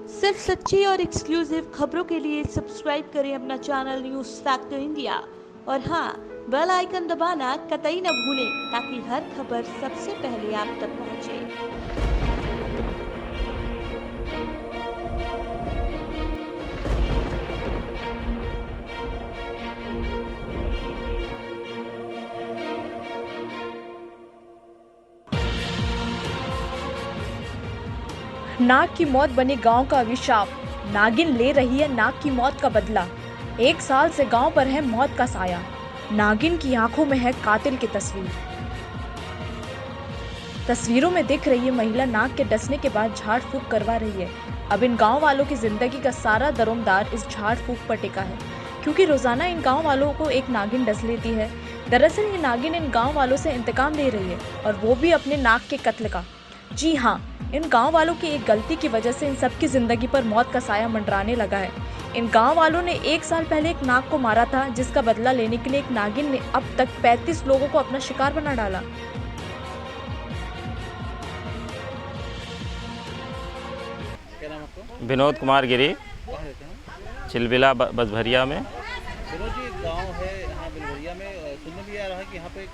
सिर्फ सच्ची और एक्सक्लूसिव खबरों के लिए सब्सक्राइब करें अपना चैनल न्यूज़ फैक्टर इंडिया और हाँ, बेल आइकन दबाना कतई न भूलें ताकि हर खबर सबसे पहले आप तक पहुंचे। नाग की मौत बने गांव का अभिशाप। नागिन ले रही है नाग की मौत का बदला। 1 साल से गांव पर है मौत का साया। नागिन की आंखों में है कातिल की तस्वीर। तस्वीरों में दिख रही है महिला नाग के डसने के बाद झाड़ फूंक करवा रही है। अब इन गांव वालों की जिंदगी का सारा दरोमदार इस झाड़ फूंक पर टिका है, क्योंकि रोजाना इन गांव वालों को एक नागिन डस लेती है। दरअसल ये नागिन इन गांव वालों से इंतकाम ले रही है, और वो भी अपने नाग के कत्ल का। जी हाँ, इन गांव वालों की एक गलती की वजह से इन सबकी जिंदगी पर मौत का साया मंडराने लगा है। इन गांव वालों ने 1 साल पहले एक नाग को मारा था, जिसका बदला लेने के लिए एक नागिन ने अब तक 35 लोगों को अपना शिकार बना डाला। क्या नाम आपका? विनोद कुमार गिरी, कहाँ रहते हैं? चिलबिला बसभरिया में। विनोद जी, एक गांव है यहाँ बिलवरिया में, सुनने भी आ रहा है कि यहाँ पे एक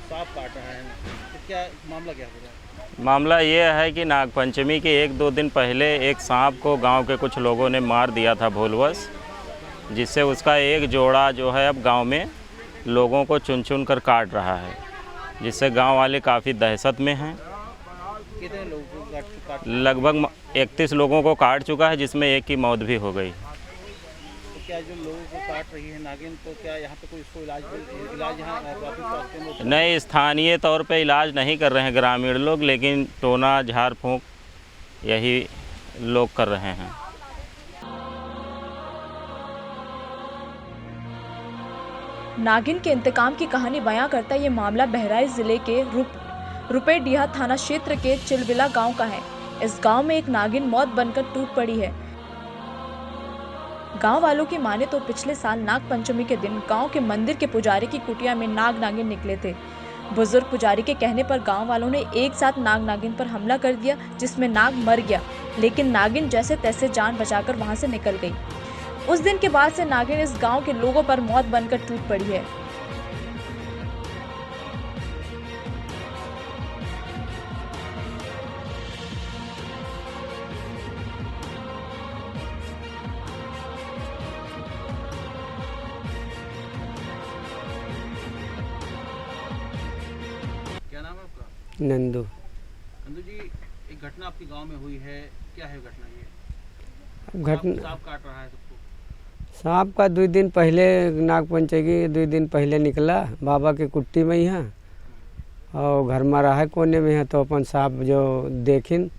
सांप काट रहा है, तो क्या मामला क्या हो रहा है? मामला ये है कि नागपंचमी के 1-2 दिन पहले एक सांप को गांव के कुछ लोगों ने मार दिया था भूलवश, जिससे उसका एक जोड़ा जो है अब गांव में लोगों को चुन चुन कर काट रहा है, जिससे गांव वाले काफ़ी दहशत में हैं। कितने लोगों को काट? लगभग 31 लोगों को काट चुका है, जिसमें एक की मौत भी हो गई। तो क्या जो लोगों को काट रही है नागिन, तो क्या यहाँ पे कोई इसको इलाज यहाँ प्राथमिक स्वास्थ्य केंद्र में? नहीं, स्थानीय तौर पे इलाज नहीं कर रहे हैं ग्रामीण लोग, लेकिन टोना झाड़ फूंक यही लोग कर रहे हैं। नागिन के इंतकाम की कहानी बयां करता ये मामला बहराइच जिले के रुपेडीहा थाना क्षेत्र के चिलबिला गांव का है। इस गांव में एक नागिन मौत बनकर टूट पड़ी है। गांव वालों की माने तो पिछले साल नाग पंचमी के दिन गांव के मंदिर के पुजारी की कुटिया में नाग नागिन निकले थे। बुजुर्ग पुजारी के कहने पर गांव वालों ने एक साथ नाग नागिन पर हमला कर दिया, जिसमें नाग मर गया, लेकिन नागिन जैसे तैसे जान बचाकर वहां से निकल गई। उस दिन के बाद से नागिन इस गांव के लोगों पर मौत बनकर टूट पड़ी है। क्या नाम है आपका? नंदू। नंदू जी, एक घटना आपके गांव में हुई है, क्या है घटना ये? घटना सांप काट रहा है सबको। सांप का 2 दिन पहले, नाग पंचमी 2 दिन पहले निकला बाबा के कुट्टी में यहाँ, और घर में रहा कोने में है, तो अपन सांप जो देखिन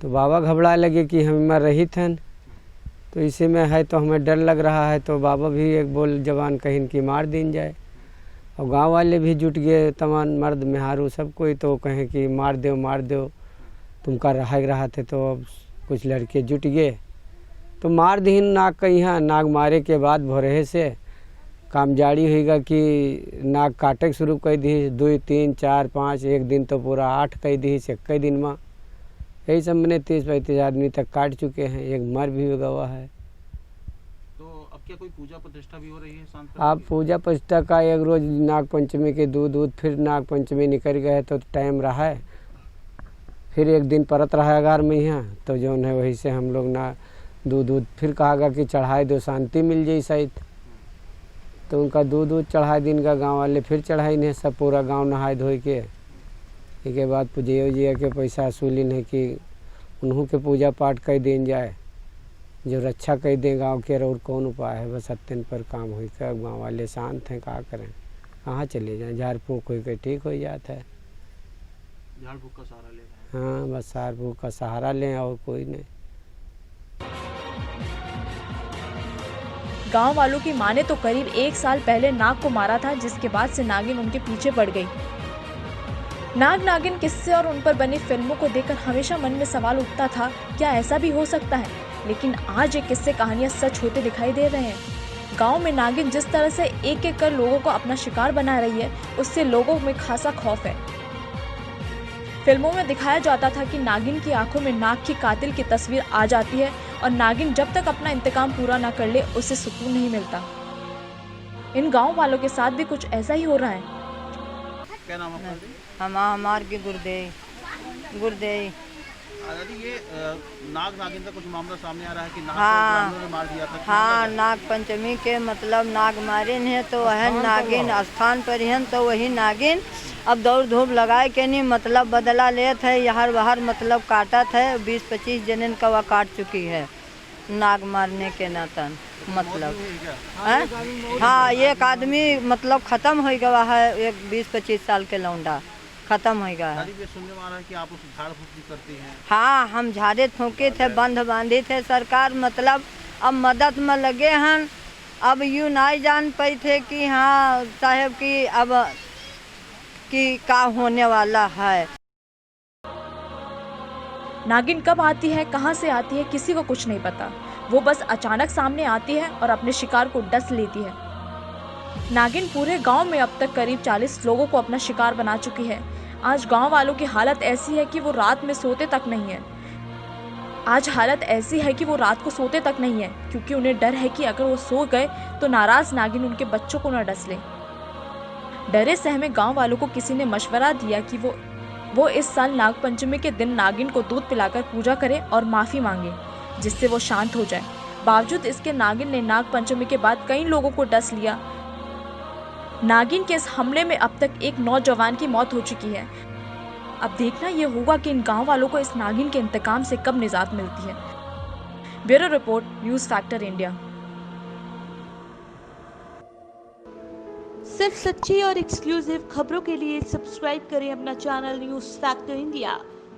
तो बाबा घबरा लगे कि हम में रही थन, तो इसी में है तो हमें डर लग रहा है, तो बाबा भी एक बोल जवान कहिन कि मार दिन जाए, और गांव वाले भी जुट गए, तमाम मर्द मेहारू सब कोई, तो कहें कि मार दो तुमका रहा थे। तो अब कुछ लड़के जुट गए तो मार दीन नाग का। यहाँ नाग मारे के बाद भोरे से काम जारी होगा कि नाग काटे शुरू कर दी, 2, 3, 4, 5, एक दिन तो पूरा 8 कर दी, एक दिन में यही सब मैंने 30-35 आदमी तक काट चुके हैं, एक मर भी गवा है। तो अब क्या कोई पूजा प्रतिष्ठा भी हो रही है सांप पर? आप पूजा प्रतिष्ठा का एक रोज नाग पंचमी के दूध फिर नाग पंचमी निकल गए तो टाइम रहा है, फिर एक दिन परत रहा घर में यहाँ, तो जो है वही से हम लोग ना दूध फिर कहा कि चढ़ाए दो, शांति मिल जाए शायद, तो उनका दूध चढ़ाए दिन का गांव वाले फिर चढ़ाई नहीं, सब पूरा गांव नहाए धोए के के बाद पूजिया के पैसा वसूली नहीं कि उन्हों के पूजा पाठ कर दें जाए, जो रक्षा कर दें गांव के, और कौन उपाय है। बस अत्यंत पर काम हो कर गाँव वाले शांत हैं, कहाँ करें, कहाँ चले जाएँ, झाड़ फूँक हो कर ठीक हो जाता है। झाड़ फूँक का सहारा ले रहे हैं? हाँ, बस झाड़ फूँक का सहारा लें और कोई नहीं। गांव वालों की माने तो करीब 1 साल पहले नाग को मारा था, जिसके बाद से नागिन उनके पीछे पड़ गई। नाग नागिन किस्से और उन पर बनी फिल्मों को देखकर हमेशा मन में सवाल उठता था, क्या ऐसा भी हो सकता है? लेकिन आज ये किस्से कहानियां सच होते दिखाई दे रहे हैं। गांव में नागिन जिस तरह से एक एक कर लोगों को अपना शिकार बना रही है, उससे लोगों में खासा खौफ है। फिल्मों में दिखाया जाता था कि नागिन की आंखों में नाग की कातिल की तस्वीर आ जाती है और नागिन जब तक अपना इंतकाम पूरा न कर ले उसे सुकून नहीं मिलता। इन गांव वालों के साथ भी कुछ ऐसा ही हो रहा है। क्या नाम है आपका? हमार की गुरदेई दादी ये नाग नागिन का कुछ मामला सामने आ रहा है कि नाग हाँ। को ग्रामीणों ने मार दिया था। हाँ, नाग पंचमी के मतलब नाग मारिन है तो वह नागिन स्थान पर ही तो वही नागिन अब दौड़ धूप लगाए के नहीं मतलब बदला लेत है यहाँ बाहर मतलब काटत है 20-25 जनन का वह काट चुकी है नाग मारने के नातन मतलब हाँ एक आदमी मतलब खत्म हो गया है एक 20-25 साल के लौंडा खत्म हो गया है। दादी ये सुनने में आ रहा है कि आप उस झाड़ फूक भी करती हैं। हाँ हम झाड़े थोके थे बंध बांधी थे सरकार मतलब अब मदद में लगे हैं अब यूँ नहीं जान पाई थे कि हाँ साहेब की अब कि क्या होने वाला है। नागिन कब आती है, कहां से आती है, किसी को कुछ नहीं पता। वो बस अचानक सामने आती है और अपने शिकार को डस लेती है। नागिन पूरे गांव में अब तक करीब 40 लोगों को अपना शिकार बना चुकी है। आज गांव वालों की हालत ऐसी है कि वो रात में सोते तक नहीं है। रात को सोते तक नहीं है क्योंकि उन्हें डर है कि अगर वो सो गए तो नाराज नागिन उनके बच्चों को न डस ले। डरे सहमे गांव वालों को किसी ने मशवरा दिया कि वो इस साल नाग पंचमी के दिन नागिन को दूध पिलाकर पूजा करे और माफी मांगे जिससे वो शांत हो जाए। बावजूद इसके नागिन ने नाग पंचमी के बाद कई लोगों को डस लिया। नागिन के इस हमले में अब तक एक नौजवान की मौत हो चुकी है। अब देखना यह होगा कि इन गांव वालों को इस नागिन के इंतकाम से कब निजात मिलती है। Bureau report, news factor India. सिर्फ सच्ची और एक्सक्लूसिव खबरों के लिए सब्सक्राइब करें अपना चैनल न्यूज़ फैक्टर इंडिया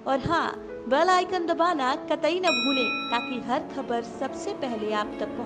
और हाँ, बेल आइकन दबाना कतई न भूलें ताकि हर खबर सबसे पहले आप तक पहुंचे।